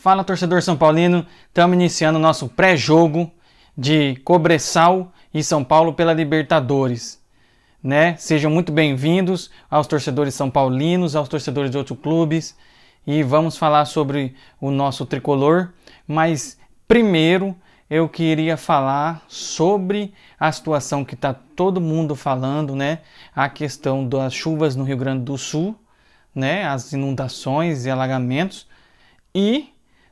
Fala, torcedor São Paulino, estamos iniciando o nosso pré-jogo de Cobressal e São Paulo pela Libertadores, né? Sejam muito bem-vindos aos torcedores são paulinos, aos torcedores de outros clubes, e vamos falar sobre o nosso tricolor, mas primeiro eu queria falar sobre a situação que está todo mundo falando, né? A questão das chuvas no Rio Grande do Sul, né? As inundações e alagamentos, e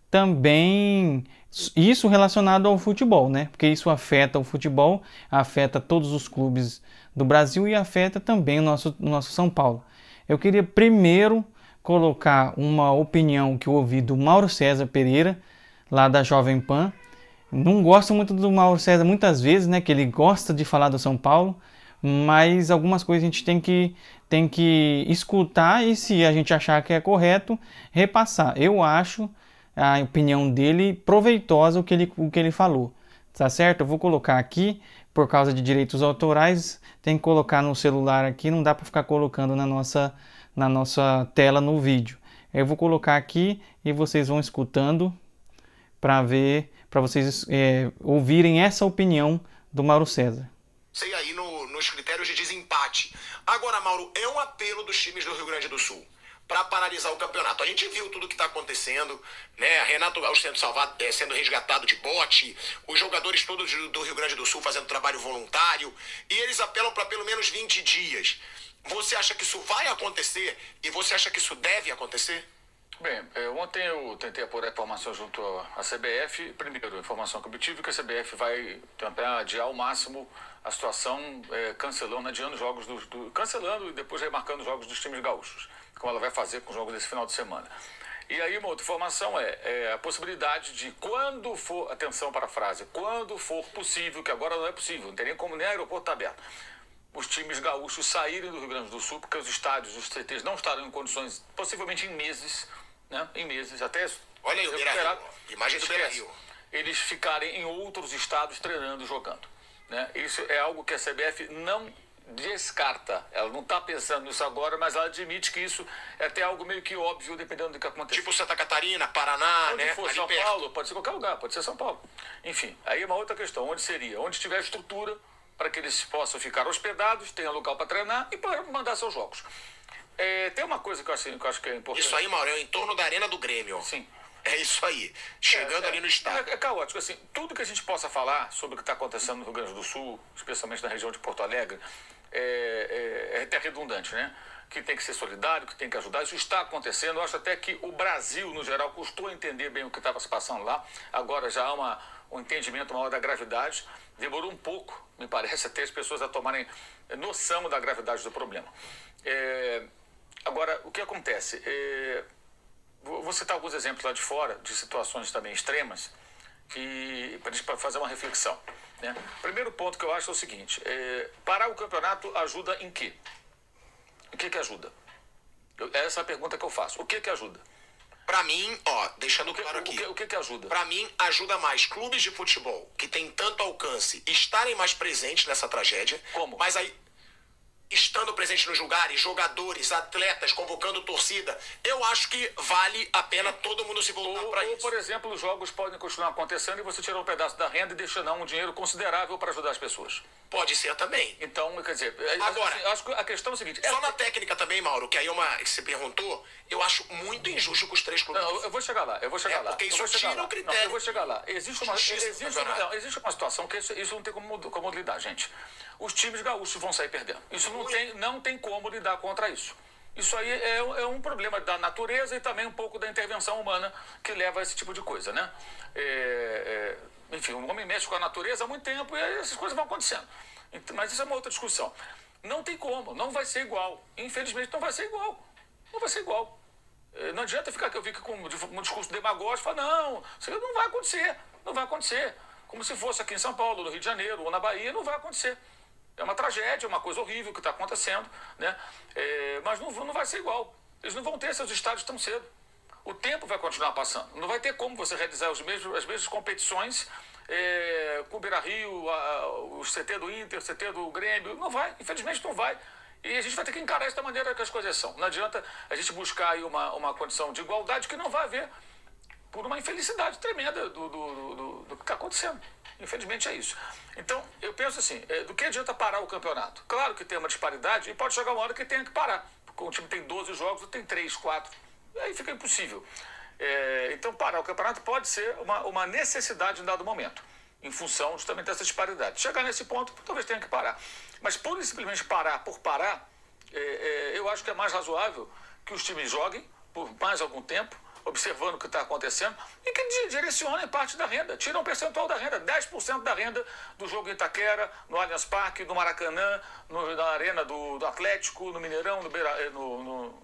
também isso relacionado ao futebol, né? Porque isso afeta o futebol, afeta todos os clubes do Brasil e afeta também o nosso São Paulo. Eu queria primeiro colocar uma opinião que eu ouvi do Mauro César Pereira, lá da Jovem Pan. Não gosto muito do Mauro César muitas vezes, né? Que ele gosta de falar do São Paulo, mas algumas coisas a gente tem que escutar e, se a gente achar que é correto, repassar. Eu acho a opinião dele proveitosa, o que ele falou, tá certo? Eu vou colocar aqui, por causa de direitos autorais, tem que colocar no celular aqui, não dá para ficar colocando na nossa tela no vídeo. Eu vou colocar aqui e vocês vão escutando para vocês ouvirem essa opinião do Mauro César. Sei aí nos critérios de desempate. Agora, Mauro, é um apelo dos times do Rio Grande do Sul para paralisar o campeonato. A gente viu tudo que está acontecendo, né? Renato Gaúcho sendo resgatado de bote, os jogadores todos do Rio Grande do Sul fazendo trabalho voluntário, e eles apelam para pelo menos 20 dias. Você acha que isso vai acontecer e você acha que isso deve acontecer? Bem, ontem eu tentei apurar informações junto à CBF. Primeiro, a informação que eu obtive que a CBF vai tentar adiar ao máximo a situação, cancelando, adiando jogos cancelando e depois remarcando os jogos dos times gaúchos, como ela vai fazer com os jogos desse final de semana. E aí uma outra informação é a possibilidade de, quando for, atenção para a frase, quando for possível, que agora não é possível, não tem nem como, nem aeroporto está aberto, os times gaúchos saírem do Rio Grande do Sul, porque os estádios, os CTs não estarão em condições, possivelmente em meses, né? Em meses, até... Olha aí o Beira-Rio, imagem do Beira-Rio. Eles ficarem em outros estados treinando e jogando, né? Isso é algo que a CBF não descarta. Ela não está pensando nisso agora, mas ela admite que isso é até algo meio que óbvio, dependendo do que acontecer. Tipo Santa Catarina, Paraná, onde né? For ali São perto. Paulo, pode ser qualquer lugar, pode ser São Paulo. Enfim, aí é uma outra questão. Onde seria? Onde tiver estrutura para que eles possam ficar hospedados, tenha local para treinar e para mandar seus jogos. Tem uma coisa que eu acho que é importante. Isso aí, Mauro, é em torno da Arena do Grêmio. Sim. É isso aí, chegando ali no estado. É caótico, assim, tudo que a gente possa falar sobre o que está acontecendo no Rio Grande do Sul, especialmente na região de Porto Alegre, é até redundante, né? Que tem que ser solidário, que tem que ajudar. Isso está acontecendo. Eu acho até que o Brasil, no geral, custou entender bem o que estava se passando lá. Agora já há um entendimento maior da gravidade. Demorou um pouco, me parece, até as pessoas a tomarem noção da gravidade do problema. Agora, o que acontece? Vou citar alguns exemplos lá de fora, de situações também extremas, para a gente fazer uma reflexão, né? Primeiro ponto que eu acho é o seguinte: parar o campeonato ajuda em quê? O que ajuda? Essa é a pergunta que eu faço. O que ajuda? Pra mim, deixando claro aqui. O que ajuda? Pra mim, ajuda mais clubes de futebol que têm tanto alcance estarem mais presentes nessa tragédia. Como? Mas aí, estando presente nos lugares, jogadores, atletas, convocando torcida, eu acho que vale a pena todo mundo se voltar para isso. Ou, por exemplo, os jogos podem continuar acontecendo e você tirar um pedaço da renda e destinar um dinheiro considerável para ajudar as pessoas. Pode ser também. Então, quer dizer, agora, eu acho que a questão é o seguinte... Só na técnica também, Mauro, que aí que você perguntou, eu acho muito injusto com os três clubes. Não, eu vou chegar lá, Porque isso tira o critério. Não, eu vou chegar lá. Existe uma situação que isso não tem como lidar, gente. Os times gaúchos vão sair perdendo. Isso não tem como lidar contra isso. Isso aí é um problema da natureza e também um pouco da intervenção humana que leva a esse tipo de coisa, né? Enfim, o homem mexe com a natureza há muito tempo e aí essas coisas vão acontecendo. Mas isso é uma outra discussão. Não tem como, não vai ser igual. Infelizmente não vai ser igual. Não vai ser igual. Não adianta eu fico com um discurso demagógico e falar, não, isso não vai acontecer. Não vai acontecer. Como se fosse aqui em São Paulo, no Rio de Janeiro ou na Bahia, não vai acontecer. É uma tragédia, é uma coisa horrível que está acontecendo, né? Mas não vai ser igual. Eles não vão ter seus estádios tão cedo. O tempo vai continuar passando. Não vai ter como você realizar as mesmas competições com o Beira-Rio, o CT do Inter, o CT do Grêmio. Não vai, infelizmente não vai. E a gente vai ter que encarar isso da maneira que as coisas são. Não adianta a gente buscar aí uma condição de igualdade que não vai haver. por uma infelicidade tremenda do que está acontecendo. Infelizmente é isso. Então, eu penso assim, do que adianta parar o campeonato? Claro que tem uma disparidade e pode chegar uma hora que tenha que parar. Porque o time tem 12 jogos, tem 3, 4, e aí fica impossível. Então, parar o campeonato pode ser uma necessidade em dado momento, em função justamente dessa disparidade. Chegar nesse ponto, talvez tenha que parar. Mas, por simplesmente parar por parar, eu acho que é mais razoável que os times joguem por mais algum tempo, observando o que está acontecendo, e que direcionem parte da renda, tiram um percentual da renda, 10% da renda do jogo em Itaquera, no Allianz Parque, no Maracanã, na Arena do Atlético, no Mineirão,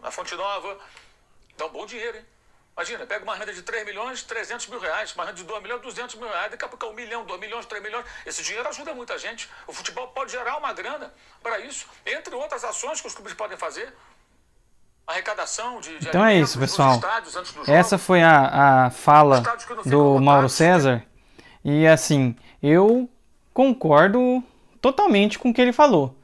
na Fonte Nova. Dá um bom dinheiro, hein? Imagina, pega uma renda de 3 milhões, 300 mil reais, uma renda de 2 milhões, 200 mil reais, daqui a pouco 1 milhão, 2 milhões, 3 milhões. Esse dinheiro ajuda muita gente. O futebol pode gerar uma grana para isso, entre outras ações que os clubes podem fazer. Arrecadação de então é isso, pessoal. Estádios antes do jogo. Essa foi a fala do Mauro César. E assim, eu concordo totalmente com o que ele falou.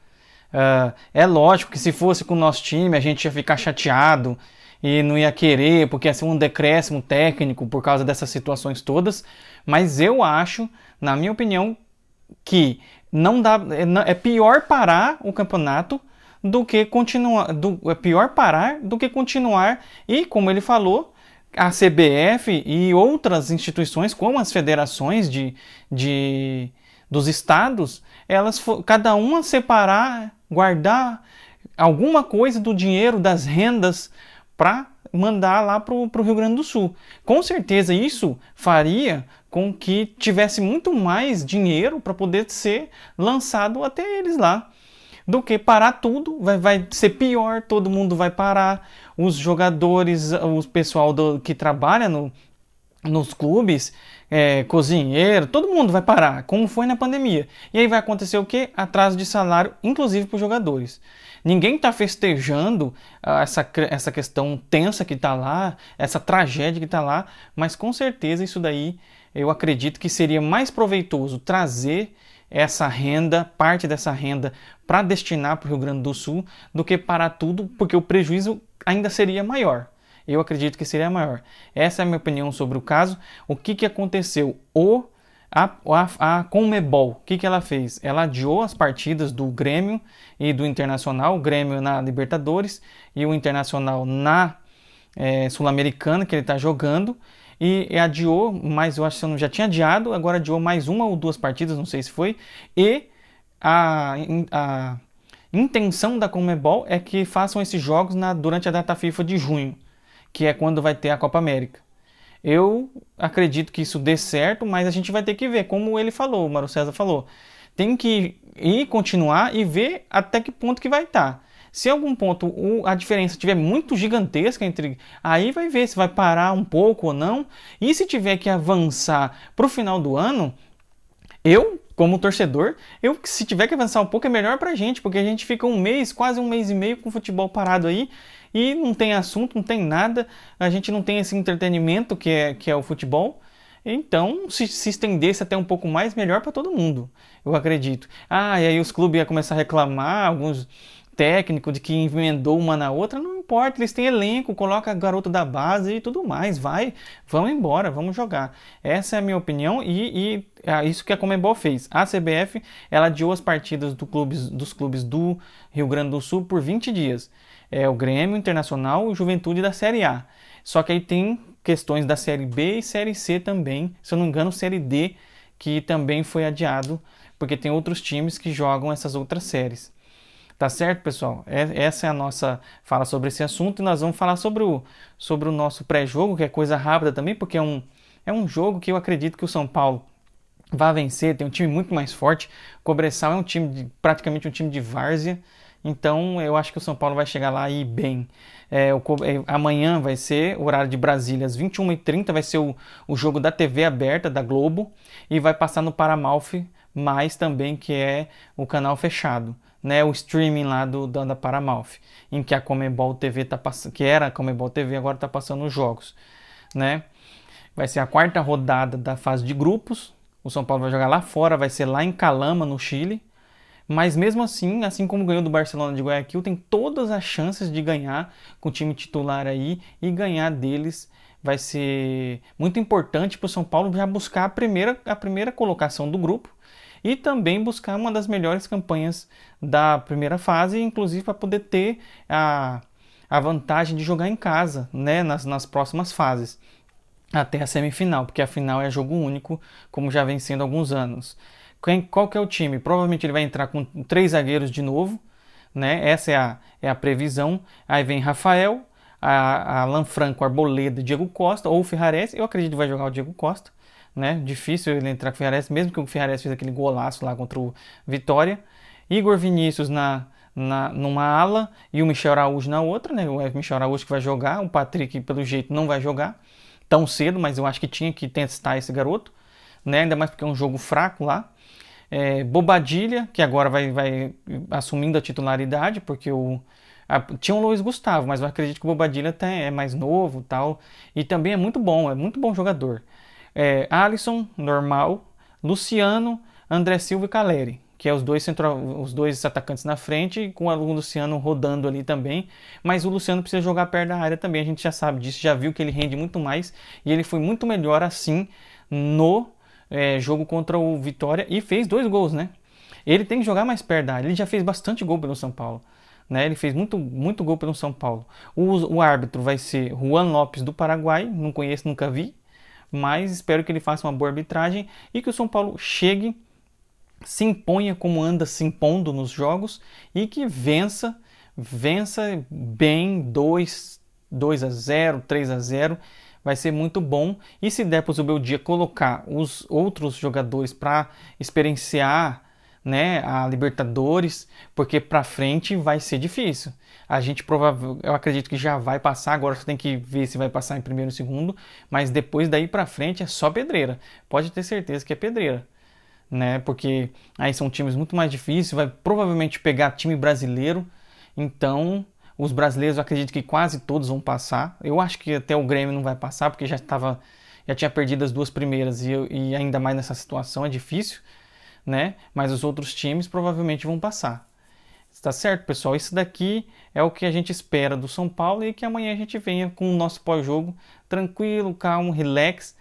É lógico que se fosse com o nosso time, a gente ia ficar chateado e não ia querer, porque ia ser um decréscimo técnico por causa dessas situações todas. Mas eu acho, na minha opinião, que não dá, é pior parar o campeonato do que continuar, é pior parar do que continuar, e como ele falou, a CBF e outras instituições, como as federações dos estados, elas cada uma separar, guardar alguma coisa do dinheiro, das rendas, para mandar lá para o Rio Grande do Sul. Com certeza isso faria com que tivesse muito mais dinheiro para poder ser lançado até eles lá, do que parar tudo. Vai ser pior, todo mundo vai parar, os jogadores, o pessoal que trabalha nos clubes, cozinheiro, todo mundo vai parar, como foi na pandemia. E aí vai acontecer o quê? Atraso de salário, inclusive para os jogadores. Ninguém está festejando essa questão tensa que está lá, essa tragédia que está lá, mas com certeza isso daí, eu acredito que seria mais proveitoso trazer essa renda, parte dessa renda, para destinar para o Rio Grande do Sul, do que parar tudo, porque o prejuízo ainda seria maior. Eu acredito que seria maior. Essa é a minha opinião sobre o caso. O que aconteceu? A Conmebol, o que ela fez? Ela adiou as partidas do Grêmio e do Internacional, o Grêmio na Libertadores e o Internacional na Sul-Americana, que ele está jogando, e adiou, mas eu acho que eu já tinha adiado, agora adiou mais uma ou duas partidas, não sei se foi, e a intenção da Conmebol é que façam esses jogos durante a data FIFA de junho, que é quando vai ter a Copa América. Eu acredito que isso dê certo, mas a gente vai ter que ver, como ele falou, o Mauro César falou. Tem que ir, continuar e ver até que ponto que vai estar. Se algum ponto a diferença estiver muito gigantesca aí vai ver se vai parar um pouco ou não. E se tiver que avançar para o final do ano, eu, como torcedor, se tiver que avançar um pouco é melhor para a gente, porque a gente fica quase um mês e meio com o futebol parado aí, e não tem assunto, não tem nada, a gente não tem esse entretenimento que é o futebol. Então, se estendesse até um pouco mais, melhor para todo mundo, eu acredito. E aí os clubes iam começar a reclamar, alguns técnicos, de que emendou uma na outra. Não importa, eles têm elenco, coloca garoto da base e tudo mais, vamos embora, vamos jogar. Essa é a minha opinião e é isso que a Conmebol fez. A CBF, ela adiou as partidas dos clubes do Rio Grande do Sul por 20 dias. O Grêmio, Internacional e Juventude da Série A. Só que aí tem questões da Série B e Série C também, se eu não me engano, Série D, que também foi adiado, porque tem outros times que jogam essas outras séries. Tá certo, pessoal? Essa é a nossa fala sobre esse assunto, e nós vamos falar sobre o nosso pré-jogo, que é coisa rápida também, porque é um jogo que eu acredito que o São Paulo vai vencer, tem um time muito mais forte. O Cobressal é praticamente um time de várzea, então eu acho que o São Paulo vai chegar lá e ir bem. Amanhã vai ser o horário de Brasília, às 21h30, vai ser o jogo da TV aberta, da Globo, e vai passar no Paramount+, também, que é o canal fechado, né, o streaming lá da Paramount, em que a Conmebol TV tá passando, que era a Conmebol TV, agora está passando os jogos, né? Vai ser a 4ª rodada da fase de grupos. O São Paulo vai jogar lá fora, vai ser lá em Calama, no Chile. Mas mesmo assim como ganhou do Barcelona de Guayaquil, tem todas as chances de ganhar com o time titular aí e ganhar deles. vai ser muito importante para o São Paulo já buscar a primeira colocação do grupo e também buscar uma das melhores campanhas da primeira fase, inclusive para poder ter a vantagem de jogar em casa, né, nas próximas fases, até a semifinal, porque a final é jogo único, como já vem sendo há alguns anos. Qual que é o time? Provavelmente ele vai entrar com 3 zagueiros de novo, né? Essa é a previsão. Aí vem Rafael, Alan Franco, Arboleda, Diego Costa ou o Ferrares. Eu acredito que vai jogar o Diego Costa, né? Difícil ele entrar com o Ferrares, mesmo que o Ferrares fez aquele golaço lá contra o Vitória. Igor Vinícius numa ala e o Michel Araújo na outra, né? O Michel Araújo que vai jogar, o Patrick pelo jeito não vai jogar tão cedo, mas eu acho que tinha que testar esse garoto, né? Ainda mais porque é um jogo fraco lá. Bobadilha, que agora vai assumindo a titularidade, porque tinha o Luiz Gustavo, mas eu acredito que o Bobadilha até é mais novo tal, e também é muito bom jogador. Alisson, normal, Luciano, André Silva e Caleri, que é os dois atacantes na frente, com o Luciano rodando ali também, mas o Luciano precisa jogar perto da área também, a gente já sabe disso, já viu que ele rende muito mais, e ele foi muito melhor assim no jogo contra o Vitória e fez 2 gols, né? Ele tem que jogar mais perto da área, ele já fez bastante gol pelo São Paulo, né? Ele fez muito gol pelo São Paulo. O árbitro vai ser Juan Lopes do Paraguai, não conheço, nunca vi, mas espero que ele faça uma boa arbitragem e que o São Paulo chegue, se imponha como anda se impondo nos jogos e que vença bem 2-0, 3-0. Vai ser muito bom. E se der para o Zubeldia colocar os outros jogadores para experienciar, né, a Libertadores, porque para frente vai ser difícil. Eu acredito que já vai passar, agora você tem que ver se vai passar em primeiro ou segundo, mas depois daí para frente é só pedreira. Pode ter certeza que é pedreira, né? Porque aí são times muito mais difíceis, vai provavelmente pegar time brasileiro, então os brasileiros eu acredito que quase todos vão passar. Eu acho que até o Grêmio não vai passar, porque já tinha perdido as 2 primeiras e ainda mais nessa situação é difícil, né? Mas os outros times provavelmente vão passar. Está certo, pessoal? Isso daqui é o que a gente espera do São Paulo e que amanhã a gente venha com o nosso pós-jogo tranquilo, calmo, relax,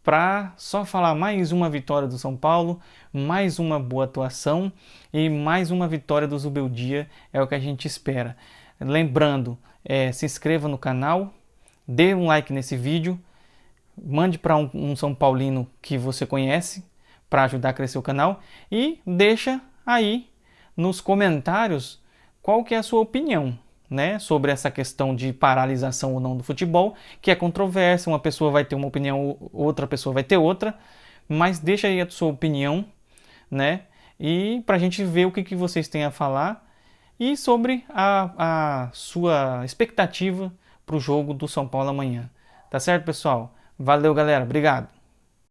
para só falar mais uma vitória do São Paulo, mais uma boa atuação e mais uma vitória do Zubeldia, é o que a gente espera. Lembrando, se inscreva no canal, dê um like nesse vídeo, mande para um São Paulino que você conhece para ajudar a crescer o canal e deixa aí nos comentários qual que é a sua opinião, né, sobre essa questão de paralisação ou não do futebol, que é controversa, uma pessoa vai ter uma opinião, outra pessoa vai ter outra, mas deixa aí a sua opinião, né, e para a gente ver o que vocês têm a falar e sobre a sua expectativa para o jogo do São Paulo amanhã. Tá certo, pessoal? Valeu, galera. Obrigado.